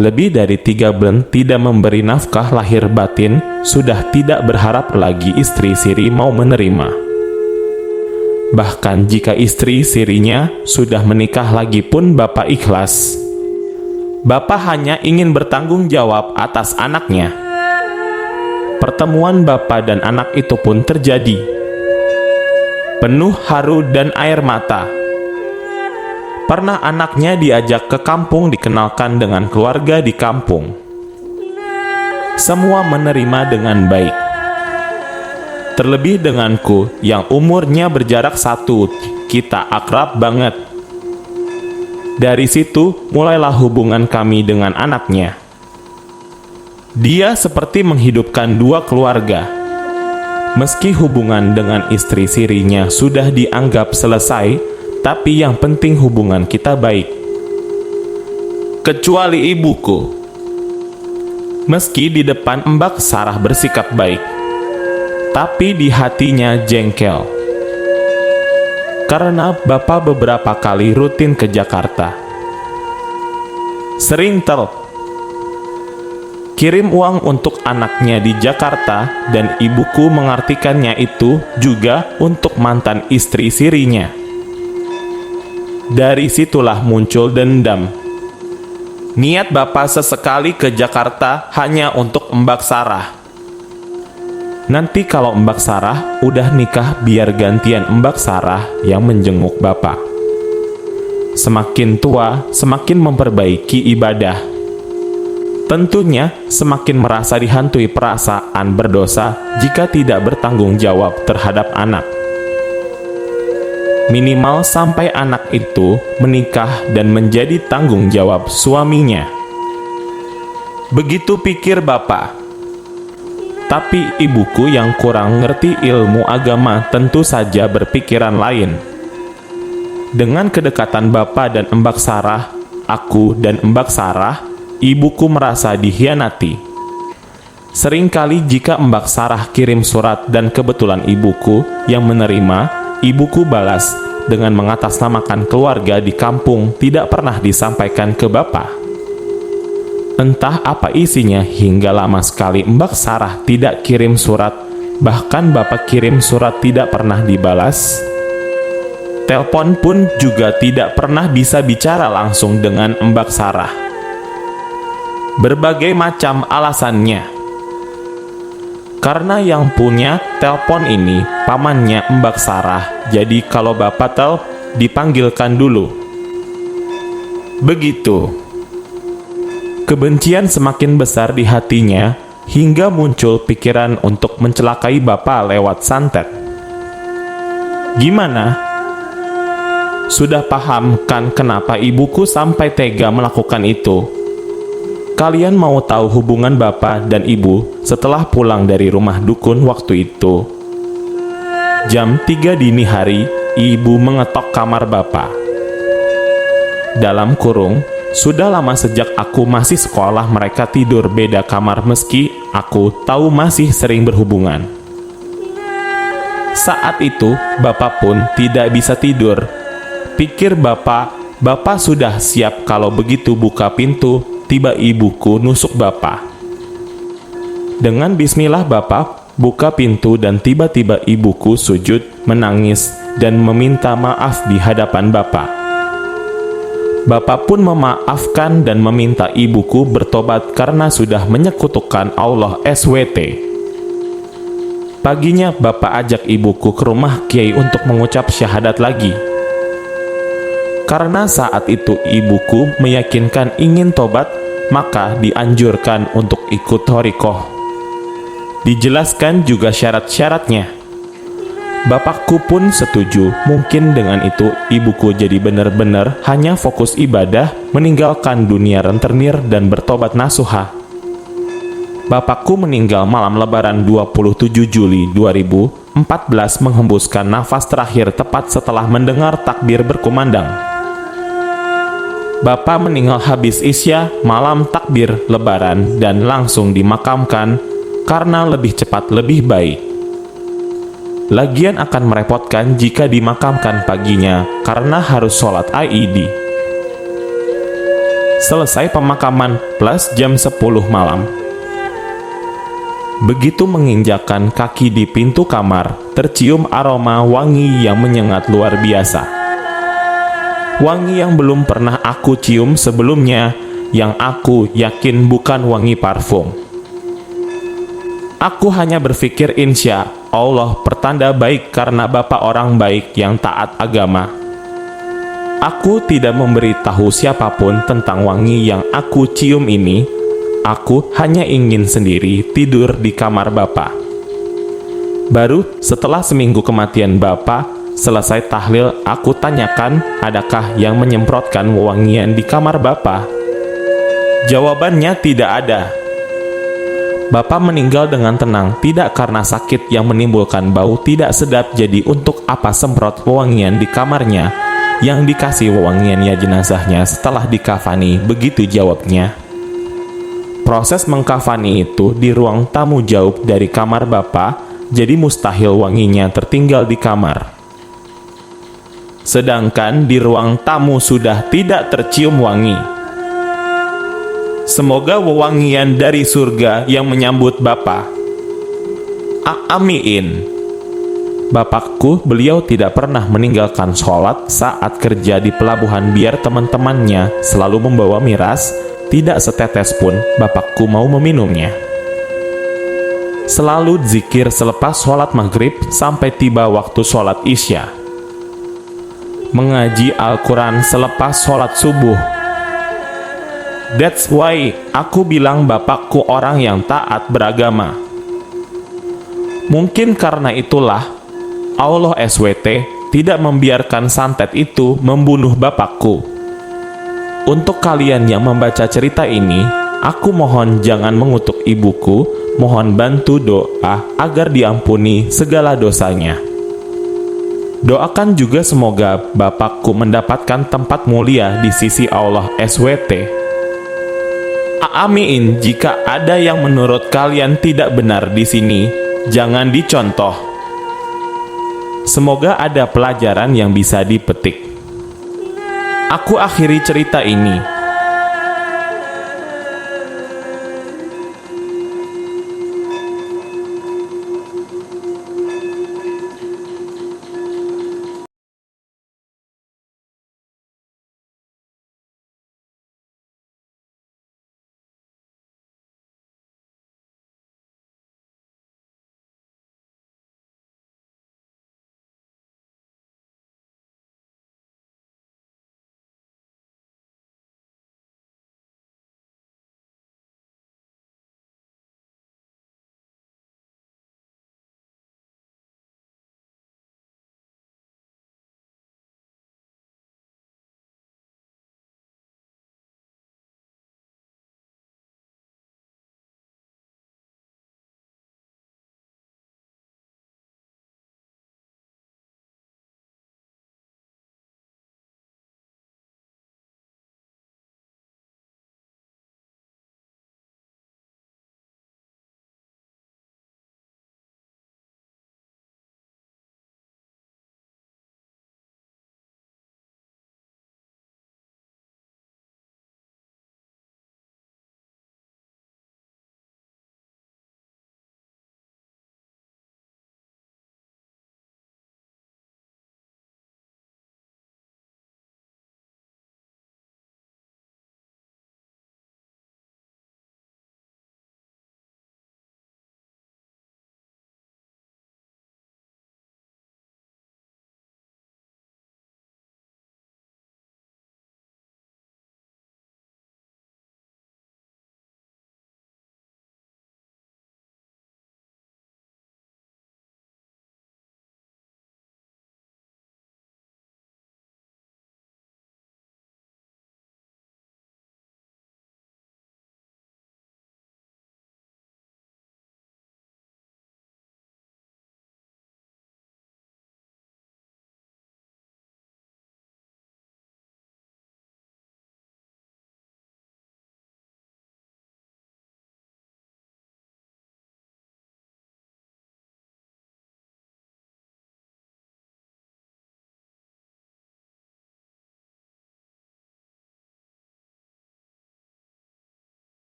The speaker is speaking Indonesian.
lebih dari 3 bulan tidak memberi nafkah lahir batin, sudah tidak berharap lagi istri Siri mau menerima. Bahkan jika istri Sirinya sudah menikah lagi pun Bapak ikhlas. Bapak hanya ingin bertanggung jawab atas anaknya. Pertemuan Bapak dan anak itu pun terjadi. Penuh haru dan air mata. Pernah anaknya diajak ke kampung dikenalkan dengan keluarga di kampung. Semua menerima dengan baik. Terlebih denganku yang umurnya berjarak 1, kita akrab banget. Dari situ mulailah hubungan kami dengan anaknya. Dia seperti menghidupkan 2 keluarga. Meski hubungan dengan istri Sirinya sudah dianggap selesai, tapi yang penting hubungan kita baik. Kecuali ibuku. Meski di depan Mbak Sarah bersikap baik, tapi di hatinya jengkel. Karena Bapak beberapa kali rutin ke Jakarta. Sering kirim uang untuk anaknya di Jakarta, dan ibuku mengartikannya itu juga untuk mantan istri Sirinya. Dari situlah muncul dendam. Niat Bapak sesekali ke Jakarta hanya untuk Mbak Sarah. Nanti kalau Mbak Sarah udah nikah, biar gantian Mbak Sarah yang menjenguk Bapak. Semakin tua, semakin memperbaiki ibadah. Tentunya semakin merasa dihantui perasaan berdosa jika tidak bertanggung jawab terhadap anak. Minimal sampai anak itu menikah dan menjadi tanggung jawab suaminya. Begitu pikir Bapak. Tapi ibuku yang kurang ngerti ilmu agama tentu saja berpikiran lain. Dengan kedekatan Bapak dan Mbak Sarah, aku dan Mbak Sarah, ibuku merasa dikhianati. Seringkali jika Mbak Sarah kirim surat dan kebetulan ibuku yang menerima, ibuku balas dengan mengatasnamakan keluarga di kampung, tidak pernah disampaikan ke Bapak. Entah apa isinya hingga lama sekali Mbak Sarah tidak kirim surat, bahkan Bapak kirim surat tidak pernah dibalas. Telepon pun juga tidak pernah bisa bicara langsung dengan Mbak Sarah. Berbagai macam alasannya. Karena yang punya telepon ini pamannya Mbak Sarah, jadi kalau Bapak dipanggilkan dulu. Begitu. Kebencian semakin besar di hatinya, hingga muncul pikiran untuk mencelakai Bapak lewat santet. Gimana? Sudah paham kan kenapa ibuku sampai tega melakukan itu? Kalian mau tahu hubungan Bapak dan Ibu setelah pulang dari rumah dukun waktu itu? Jam 3 dini hari, Ibu mengetok kamar Bapak. Dalam kurung, sudah lama sejak aku masih sekolah mereka tidur beda kamar meski aku tahu masih sering berhubungan. Saat itu, Bapak pun tidak bisa tidur. Pikir Bapak sudah siap kalau begitu buka pintu, tiba ibuku nusuk Bapak. Dengan bismillah Bapak buka pintu dan tiba-tiba ibuku sujud, menangis, dan meminta maaf di hadapan Bapak. Bapak pun memaafkan dan meminta ibuku bertobat karena sudah menyekutukan Allah SWT. Paginya Bapak ajak ibuku ke rumah Kiai untuk mengucap syahadat lagi. Karena saat itu ibuku meyakinkan ingin tobat, maka dianjurkan untuk ikut thariqah. Dijelaskan juga syarat-syaratnya. Bapakku pun setuju. Mungkin dengan itu ibuku jadi benar-benar hanya fokus ibadah, meninggalkan dunia rentenir dan bertobat nasuha. Bapakku meninggal malam Lebaran 27 Juli 2014 menghembuskan nafas terakhir tepat setelah mendengar takbir berkumandang. Bapak meninggal habis Isya malam takbir Lebaran dan langsung dimakamkan karena lebih cepat lebih baik. Lagian akan merepotkan jika dimakamkan paginya karena harus sholat Id. selesai pemakaman plus jam 10 malam. Begitu menginjakkan kaki di pintu kamar, tercium aroma wangi yang menyengat luar biasa. Wangi yang belum pernah aku cium sebelumnya, yang aku yakin bukan wangi parfum. Aku hanya berpikir insya Allah pertanda baik karena bapak orang baik yang taat agama. Aku tidak memberitahu siapapun tentang wangi yang aku cium ini. Aku hanya ingin sendiri tidur di kamar Bapak. Baru setelah seminggu kematian Bapak, selesai tahlil, aku tanyakan, adakah yang menyemprotkan wewangian di kamar Bapak? Jawabannya tidak ada. Bapak meninggal dengan tenang, tidak karena sakit yang menimbulkan bau tidak sedap, jadi untuk apa semprot wewangian di kamarnya? Yang dikasih wewangiannya jenazahnya setelah dikafani, begitu jawabnya. Proses mengkafani itu di ruang tamu jauh dari kamar Bapak, jadi mustahil wanginya tertinggal di kamar. Sedangkan di ruang tamu sudah tidak tercium wangi. Semoga wewangian dari surga yang menyambut Bapak. Amin. Bapakku, beliau tidak pernah meninggalkan sholat saat kerja di pelabuhan biar teman-temannya selalu membawa miras. Tidak setetes pun bapakku mau meminumnya. Selalu zikir selepas sholat maghrib sampai tiba waktu sholat isya. Mengaji Al-Quran selepas sholat subuh. That's why aku bilang bapakku orang yang taat beragama. Mungkin karena itulah Allah SWT tidak membiarkan santet itu membunuh bapakku. Untuk kalian yang membaca cerita ini, aku mohon jangan mengutuk ibuku, mohon bantu doa agar diampuni segala dosanya. Doakan juga semoga bapakku mendapatkan tempat mulia di sisi Allah SWT. Amin. Jika ada yang menurut kalian tidak benar di sini, jangan dicontoh. Semoga ada pelajaran yang bisa dipetik. Aku akhiri cerita ini